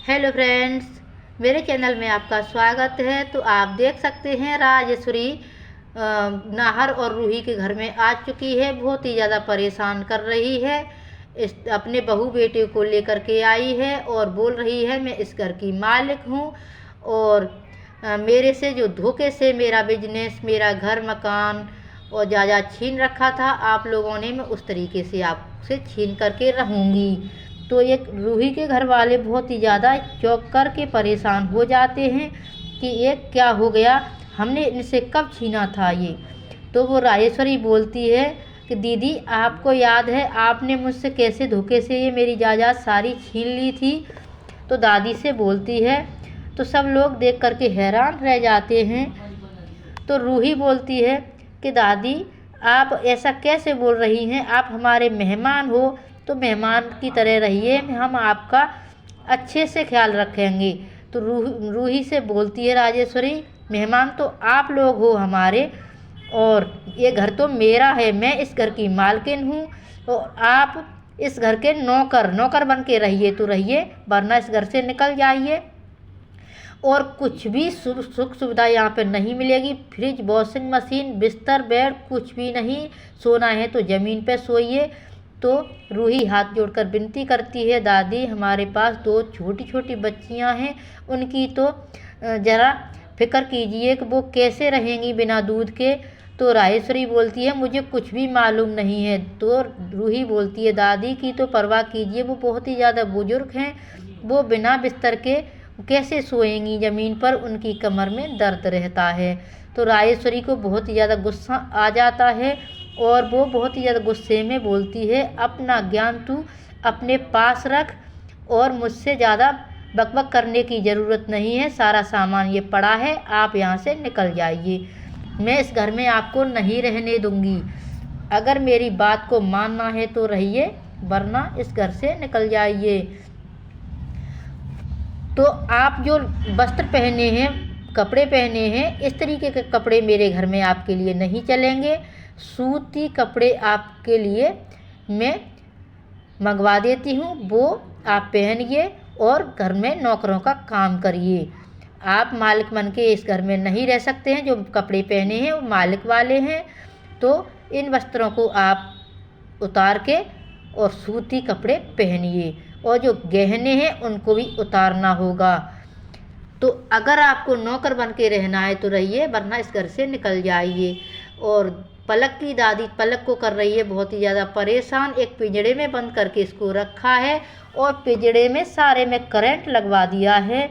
Hello friends, मेरे channel में आपका स्वागत है। तो आप देख सकते हैं राजेश्वरी नाहर और रूही के घर में आ चुकी है। बहुत ही ज़्यादा परेशान कर रही है। अपने बहू बेटे को लेकर के आई है और बोल रही है मैं इस घर की मालिक हूँ और मेरे से जो धोखे से मेरा बिजनेस, मेरा घर मकान और जायदाद छीन रखा था आप लोगों ने, मैं उस तरीके से आपसे छीन करके रहूँगी। तो एक रूही के घर वाले बहुत ही ज़्यादा चौंक कर के परेशान हो जाते हैं कि ये क्या हो गया, हमने इनसे कब छीना था ये। तो वो राजेश्वरी बोलती है कि दीदी आपको याद है आपने मुझसे कैसे धोखे से ये मेरी जायदाद सारी छीन ली थी। तो दादी से बोलती है तो सब लोग देख कर के हैरान रह जाते हैं। तो रूही बोलती है कि दादी आप ऐसा कैसे बोल रही हैं, आप हमारे मेहमान हो तो मेहमान की तरह रहिए, हम आपका अच्छे से ख्याल रखेंगे। तो रूही से बोलती है राजेश्वरी मेहमान तो आप लोग हो हमारे और ये घर तो मेरा है, मैं इस घर की मालकिन हूँ और आप इस घर के नौकर बन के रहिए तो रहिए, वरना इस घर से निकल जाइए। और कुछ भी सुख सुविधा यहाँ पे नहीं मिलेगी। फ्रिज, वॉशिंग मशीन, बिस्तर, बेड कुछ भी नहीं। सोना है तो ज़मीन पे सोइए। तो रूही हाथ जोड़कर विनती करती है दादी हमारे पास 2 छोटी छोटी बच्चियाँ हैं, उनकी तो ज़रा फिक्र कीजिए कि वो कैसे रहेंगी बिना दूध के। तो राजेश्वरी बोलती है मुझे कुछ भी मालूम नहीं है। तो रूही बोलती है दादी की तो परवाह कीजिए, वो बहुत ही ज़्यादा बुजुर्ग हैं, वो बिना बिस्तर के कैसे सोएंगी ज़मीन पर, उनकी कमर में दर्द रहता है। तो राजेश्वरी को बहुत ही ज़्यादा गुस्सा आ जाता है और वो बहुत ही ज़्यादा गुस्से में बोलती है अपना ज्ञान तू अपने पास रख और मुझसे ज़्यादा बकबक करने की ज़रूरत नहीं है। सारा सामान ये पड़ा है, आप यहाँ से निकल जाइए, मैं इस घर में आपको नहीं रहने दूँगी। अगर मेरी बात को मानना है तो रहिए, वरना इस घर से निकल जाइए। तो आप जो वस्त्र पहने हैं, कपड़े पहने हैं, इस तरीके के कपड़े मेरे घर में आपके लिए नहीं चलेंगे। सूती कपड़े आपके लिए मैं मंगवा देती हूँ, वो आप पहनिए और घर में नौकरों का काम करिए। आप मालिक बन के इस घर में नहीं रह सकते हैं, जो कपड़े पहने हैं वो मालिक वाले हैं। तो इन वस्त्रों को आप उतार के और सूती कपड़े पहनिए और जो गहने हैं उनको भी उतारना होगा। तो अगर आपको नौकर बन के रहना है तो रहिए, वरना इस घर से निकल जाइए। और पलक की दादी पलक को कर रही है बहुत ही ज़्यादा परेशान। एक पिंजड़े में बंद करके इसको रखा है और पिंजड़े में सारे में करंट लगवा दिया है।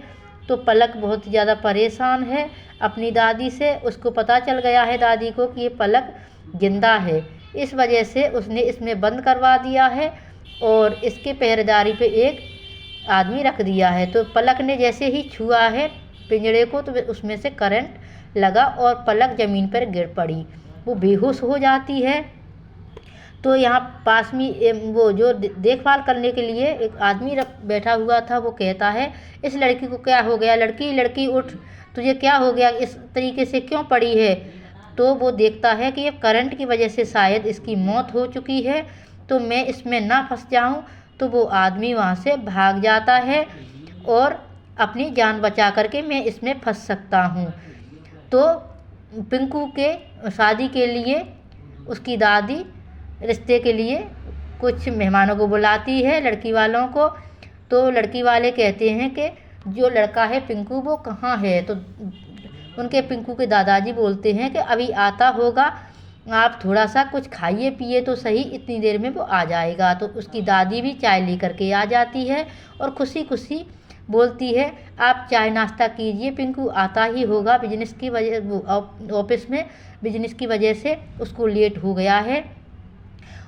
तो पलक बहुत ही ज़्यादा परेशान है अपनी दादी से। उसको पता चल गया है दादी को कि ये पलक जिंदा है, इस वजह से उसने इसमें बंद करवा दिया है और इसके पहरेदारी पे एक आदमी रख दिया है। तो पलक ने जैसे ही छुआ है पिंजड़े को तो उसमें से करंट लगा और पलक ज़मीन पर गिर पड़ी, वो बेहोश हो जाती है। तो यहाँ पास में वो जो देखभाल करने के लिए एक आदमी बैठा हुआ था, वो कहता है इस लड़की को क्या हो गया, लड़की लड़की उठ, तुझे क्या हो गया, इस तरीके से क्यों पड़ी है। तो वो देखता है कि ये करंट की वजह से शायद इसकी मौत हो चुकी है, तो मैं इसमें ना फंस जाऊं। तो वो आदमी वहाँ से भाग जाता है और अपनी जान बचा करके मैं इसमें फंस सकता हूँ। तो पिंकू के शादी के लिए उसकी दादी रिश्ते के लिए कुछ मेहमानों को बुलाती है, लड़की वालों को। तो लड़की वाले कहते हैं कि जो लड़का है पिंकू वो कहाँ है। तो उनके पिंकू के दादाजी बोलते हैं कि अभी आता होगा, आप थोड़ा सा कुछ खाइए पिए तो सही, इतनी देर में वो आ जाएगा। तो उसकी दादी भी चाय लेकर के आ जाती है और खुशी खुशी बोलती है आप चाय नाश्ता कीजिए, पिंकू आता ही होगा, बिजनेस की वजह वो ऑफिस में बिजनेस की वजह से उसको लेट हो गया है।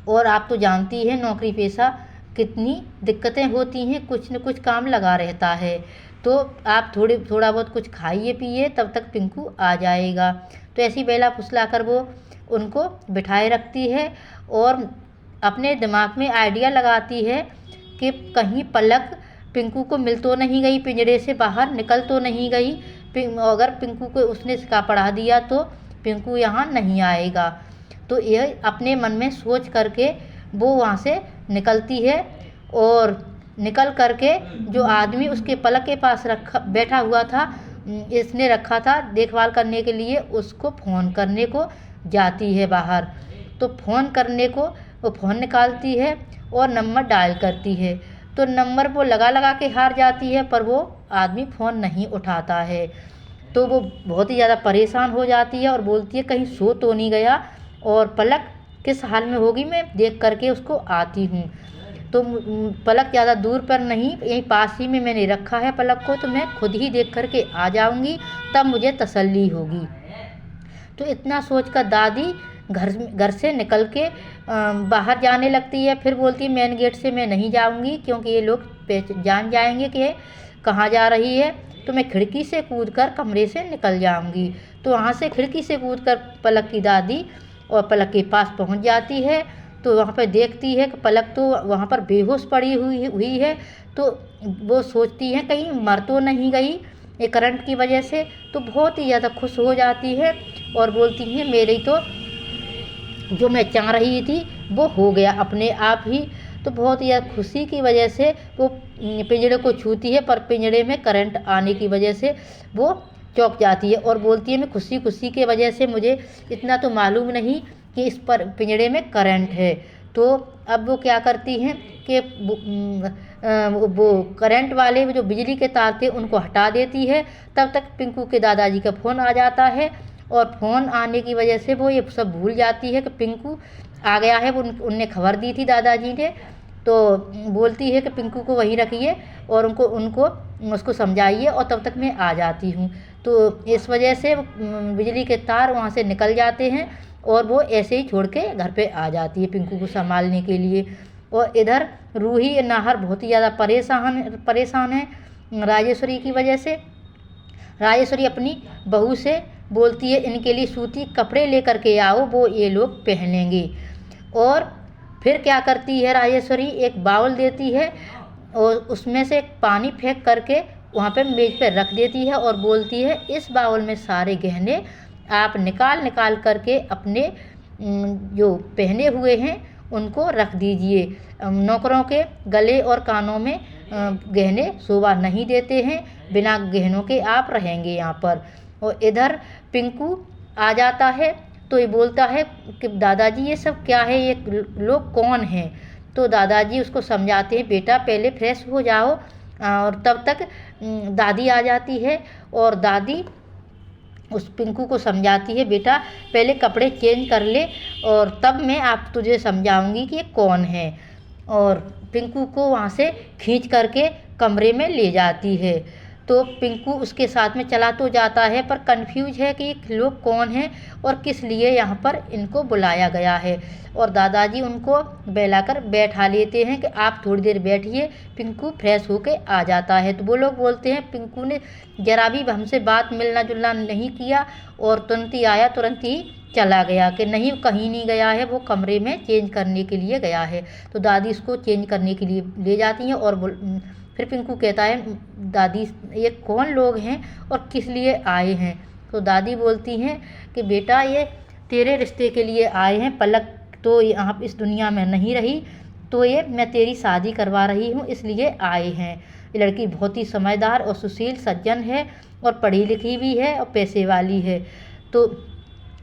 और आप तो जानती हैं नौकरी पेशा कितनी दिक्कतें होती हैं, कुछ न कुछ काम लगा रहता है। तो आप थोड़ा बहुत कुछ खाइए पिए, तब तक पिंकू आ जाएगा। तो ऐसी बेला फुसला कर वो उनको बिठाए रखती है और अपने दिमाग में आइडिया लगाती है कि कहीं पलक पिंकू को मिल तो नहीं गई, पिंजड़े से बाहर निकल तो नहीं गई। अगर पिंकू को उसने सिखा पढ़ा दिया तो पिंकू यहाँ नहीं आएगा। तो यह अपने मन में सोच करके वो वहाँ से निकलती है और निकल करके जो आदमी उसके पलक के पास बैठा हुआ था, इसने रखा था देखभाल करने के लिए, उसको फ़ोन करने को जाती है बाहर। तो फ़ोन करने को वो फ़ोन निकालती है और नंबर डायल करती है। तो नंबर वो लगा लगा के हार जाती है, पर वो आदमी फ़ोन नहीं उठाता है। तो वो बहुत ही ज़्यादा परेशान हो जाती है और बोलती है कहीं सो तो नहीं गया, और पलक किस हाल में होगी मैं देख करके उसको आती हूँ। तो पलक ज़्यादा दूर पर नहीं, यहीं पास ही में मैंने रखा है पलक को, तो मैं खुद ही देख करके आ जाऊँगी, तब मुझे तसल्ली होगी। तो इतना सोचकर दादी घर से निकल के बाहर जाने लगती है। फिर बोलती है मेन गेट से मैं नहीं जाऊंगी, क्योंकि ये लोग जान जाएंगे कि कहाँ जा रही है। तो मैं खिड़की से कूदकर कमरे से निकल जाऊंगी। तो वहाँ से खिड़की से कूदकर पलक की दादी और पलक के पास पहुँच जाती है। तो वहाँ पर देखती है कि पलक तो वहाँ पर बेहोश पड़ी हुई है। तो वो सोचती है कहीं मर तो नहीं गई ये करंट की वजह से। तो बहुत ही ज़्यादा खुश हो जाती है और बोलती है मेरी तो जो मैं चाह रही थी वो हो गया अपने आप ही। तो बहुत ही ज़्यादा खुशी की वजह से वो पिंजरे को छूती है, पर पिंजरे में करंट आने की वजह से वो चौंक जाती है और बोलती है मैं खुशी खुशी के वजह से मुझे इतना तो मालूम नहीं कि इस पर पिंजरे में करंट है। तो अब वो क्या करती हैं कि वो करंट वाले जो बिजली के तार थे उनको हटा देती है। तब तक पिंकू के दादाजी का फ़ोन आ जाता है, और फ़ोन आने की वजह से वो ये सब भूल जाती है कि पिंकू आ गया है। वो उनने खबर दी थी दादाजी ने। तो बोलती है कि पिंकू को वहीं रखिए और उनको उसको समझाइए, और तब तक मैं आ जाती हूँ। तो इस वजह से बिजली के तार वहाँ से निकल जाते हैं और वो ऐसे ही छोड़ के घर पे आ जाती है पिंकू को संभालने के लिए। और इधर रूही नाहर बहुत ही ज़्यादा परेशान है राजेश्वरी की वजह से। राजेश्वरी अपनी बहू से बोलती है इनके लिए सूती कपड़े लेकर के आओ, वो ये लोग पहनेंगे। और फिर क्या करती है राजेश्वरी, एक बाउल देती है और उसमें से पानी फेंक करके वहाँ पे मेज पे रख देती है और बोलती है इस बाउल में सारे गहने आप निकाल करके अपने जो पहने हुए हैं उनको रख दीजिए। नौकरों के गले और कानों में गहने शोभा नहीं देते हैं, बिना गहनों के आप रहेंगे यहाँ पर। और इधर पिंकू आ जाता है तो ये बोलता है कि दादाजी ये सब क्या है, ये लोग कौन हैं। तो दादाजी उसको समझाते हैं बेटा पहले फ्रेश हो जाओ। और तब तक दादी आ जाती है और दादी उस पिंकू को समझाती है बेटा पहले कपड़े चेंज कर ले और तब मैं आप तुझे समझाऊंगी कि ये कौन है। और पिंकू को वहाँ से खींच करके कमरे में ले जाती है। तो पिंकू उसके साथ में चला तो जाता है, पर कंफ्यूज है कि ये लोग कौन हैं और किस लिए यहाँ पर इनको बुलाया गया है। और दादाजी उनको बहलाकर बैठा लेते हैं कि आप थोड़ी देर बैठिए, पिंकू फ्रेश होके आ जाता है। तो वो लोग बोलते हैं पिंकू ने जरा भी हमसे बात मिलना जुलना नहीं किया और तुरंत ही आया तुरंत ही चला गया, कि नहीं कहीं नहीं गया है, वो कमरे में चेंज करने के लिए गया है। तो दादी इसको चेंज करने के लिए ले जाती हैं और फिर पिंकू कहता है दादी ये कौन लोग हैं और किस लिए आए हैं। तो दादी बोलती हैं कि बेटा ये तेरे रिश्ते के लिए आए हैं, पलक तो यहाँ इस दुनिया में नहीं रही, तो ये मैं तेरी शादी करवा रही हूँ इसलिए आए हैं। ये लड़की बहुत ही समझदार और सुशील सज्जन है और पढ़ी लिखी भी है और पैसे वाली है। तो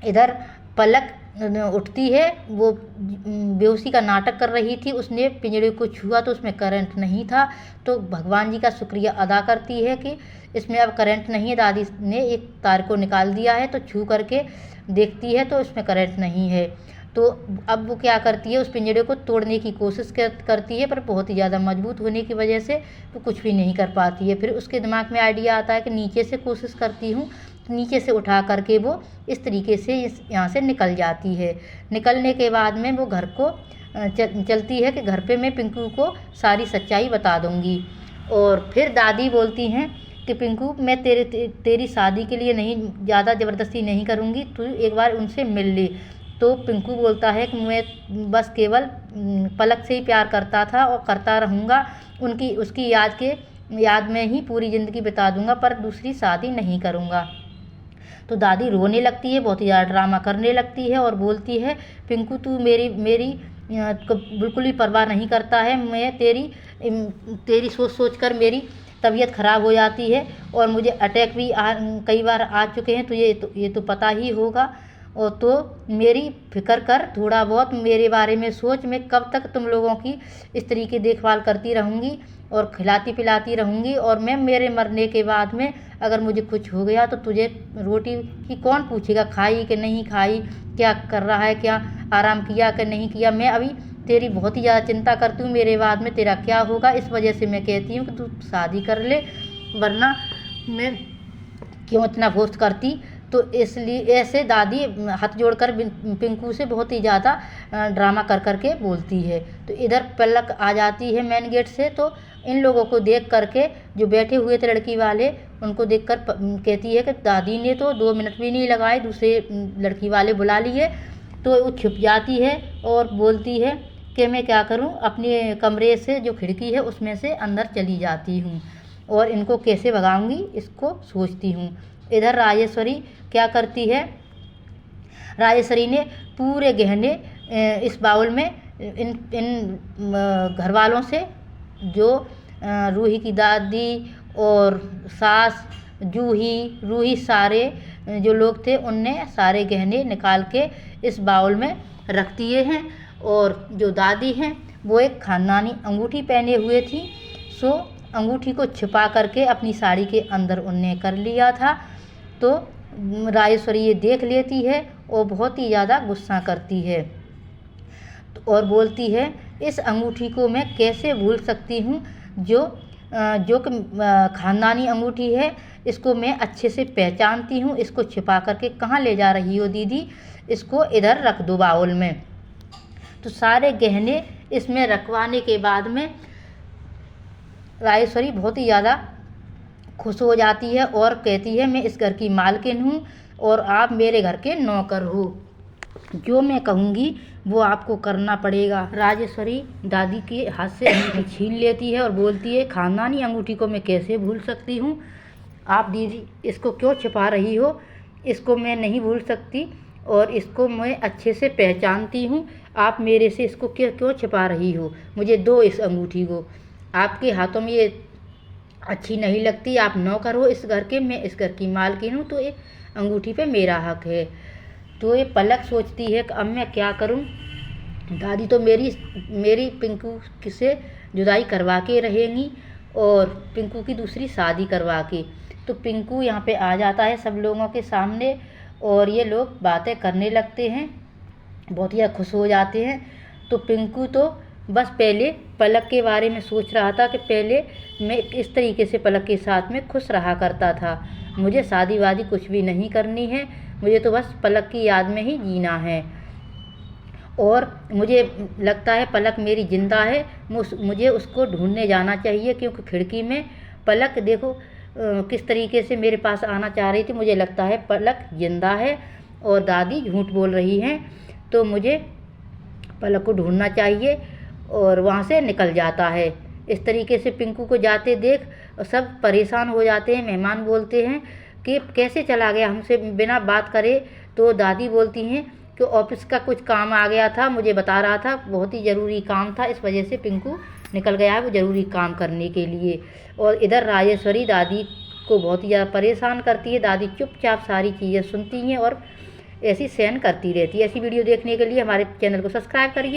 इधर पलक उठती है, वो बेहोशी का नाटक कर रही थी, उसने पिंजरे को छुआ तो उसमें करंट नहीं था। तो भगवान जी का शुक्रिया अदा करती है कि इसमें अब करंट नहीं है, दादी ने एक तार को निकाल दिया है। तो छू करके देखती है तो इसमें करंट नहीं है। तो अब वो क्या करती है उस पिंजरे को तोड़ने की कोशिश करती है, पर बहुत ही ज़्यादा मजबूत होने की वजह से वो कुछ भी नहीं कर पाती है। फिर उसके दिमाग में आइडिया आता है कि नीचे से कोशिश करती हूँ, नीचे से उठा करके वो इस तरीके से यहाँ से निकल जाती है। निकलने के बाद में वो घर को चलती है कि घर पे मैं पिंकू को सारी सच्चाई बता दूँगी। और फिर दादी बोलती हैं कि पिंकू मैं तेरी शादी के लिए नहीं ज़्यादा ज़बरदस्ती नहीं करूँगी, तू एक बार उनसे मिल ले। तो पिंकू बोलता है कि मैं बस केवल पलक से ही प्यार करता था और करता रहूँगा, उसकी याद में ही पूरी ज़िंदगी बिता दूँगा, पर दूसरी शादी नहीं करूँगा। तो दादी रोने लगती है, बहुत ही ज़्यादा ड्रामा करने लगती है और बोलती है पिंकू तू मेरी को बिल्कुल भी परवाह नहीं करता है। मैं तेरी सोच सोच कर मेरी तबीयत ख़राब हो जाती है और मुझे अटैक भी कई बार आ चुके हैं, तो ये तो पता ही होगा। और तो मेरी फिक्र कर, थोड़ा बहुत मेरे बारे में सोच। मैं कब तक तुम लोगों की इस तरीके देखभाल करती रहूँगी और खिलाती पिलाती रहूँगी, और मैं मेरे मरने के बाद में अगर मुझे कुछ हो गया तो तुझे रोटी की कौन पूछेगा, खाई कि नहीं खाई, क्या कर रहा है, क्या आराम किया कि नहीं किया। मैं अभी तेरी बहुत ही ज़्यादा चिंता करती हूँ, मेरे बाद में तेरा क्या होगा। इस वजह से मैं कहती हूँ कि तू शादी कर ले, वरना मैं क्यों इतना फोर्स करती। तो इसलिए ऐसे दादी हाथ जोड़कर पिंकू से बहुत ही ज़्यादा ड्रामा कर कर के बोलती है। तो इधर पलक आ जाती है मेन गेट से, तो इन लोगों को देख करके जो बैठे हुए थे लड़की वाले, उनको देखकर कहती है कि दादी ने तो 2 मिनट भी नहीं लगाए, दूसरे लड़की वाले बुला लिए। तो वो छुप जाती है और बोलती है कि मैं क्या करूं, अपने कमरे से जो खिड़की है उसमें से अंदर चली जाती हूं और इनको कैसे भगाऊंगी इसको सोचती हूं। इधर राजेश्वरी क्या करती है, राजेश्वरी ने पूरे गहने इस बाउल में इन घर वालों से, जो रूही की दादी और सास, रूही सारे जो लोग थे, उनने सारे गहने निकाल के इस बाउल में रख दिए हैं। और जो दादी हैं वो एक खानदानी अंगूठी पहने हुए थी, सो अंगूठी को छिपा करके अपनी साड़ी के अंदर उनने कर लिया था। तो राजेश्वरी ये देख लेती है और बहुत ही ज़्यादा गुस्सा करती है और बोलती है, इस अंगूठी को मैं कैसे भूल सकती हूँ, जो खानदानी अंगूठी है, इसको मैं अच्छे से पहचानती हूँ। इसको छिपा करके कहाँ ले जा रही हो दीदी, इसको इधर रख दो बाउल में। तो सारे गहने इसमें रखवाने के बाद में राजेश्वरी बहुत ही ज़्यादा खुश हो जाती है और कहती है, मैं इस घर की मालकिन हूँ और आप मेरे घर के नौकर हो, जो मैं कहूँगी वो आपको करना पड़ेगा। राजेश्वरी दादी के हाथ से अंगूठी छीन लेती है और बोलती है, खानदानी अंगूठी को मैं कैसे भूल सकती हूँ, आप दीदी इसको क्यों छिपा रही हो, इसको मैं नहीं भूल सकती और इसको मैं अच्छे से पहचानती हूँ। आप मेरे से इसको क्यों छिपा रही हो, मुझे दो इस अंगूठी को, आपके हाथों में ये अच्छी नहीं लगती, आप नौकर हो इस घर के, मैं इस घर की मालकिन हूँ, तो ये अंगूठी पे मेरा हक है। तो ये पलक सोचती है कि अब मैं क्या करूँ, दादी तो मेरी पिंकू से जुदाई करवा के रहेंगी और पिंकू की दूसरी शादी करवा के। तो पिंकू यहाँ पे आ जाता है सब लोगों के सामने और ये लोग बातें करने लगते हैं, बहुत ही खुश हो जाते हैं। तो पिंकू तो बस पहले पलक के बारे में सोच रहा था कि पहले मैं इस तरीके से पलक के साथ में खुश रहा करता था, मुझे शादी वादी कुछ भी नहीं करनी है, मुझे तो बस पलक की याद में ही जीना है। और मुझे लगता है पलक मेरी ज़िंदा है, मुझे उसको ढूंढने जाना चाहिए, क्योंकि खिड़की में पलक देखो किस तरीके से मेरे पास आना चाह रही थी। मुझे लगता है पलक ज़िंदा है और दादी झूठ बोल रही हैं, तो मुझे पलक को ढूंढना चाहिए। और वहाँ से निकल जाता है। इस तरीके से पिंकू को जाते देख सब परेशान हो जाते हैं। मेहमान बोलते हैं कि कैसे चला गया हमसे बिना बात करे। तो दादी बोलती हैं कि ऑफिस का कुछ काम आ गया था, मुझे बता रहा था, बहुत ही ज़रूरी काम था, इस वजह से पिंकू निकल गया है वो ज़रूरी काम करने के लिए। और इधर राजेश्वरी दादी को बहुत ही ज़्यादा परेशान करती है। दादी चुपचाप सारी चीज़ें सुनती हैं और ऐसी सहन करती रहती है। ऐसी वीडियो देखने के लिए हमारे चैनल को सब्सक्राइब करिए।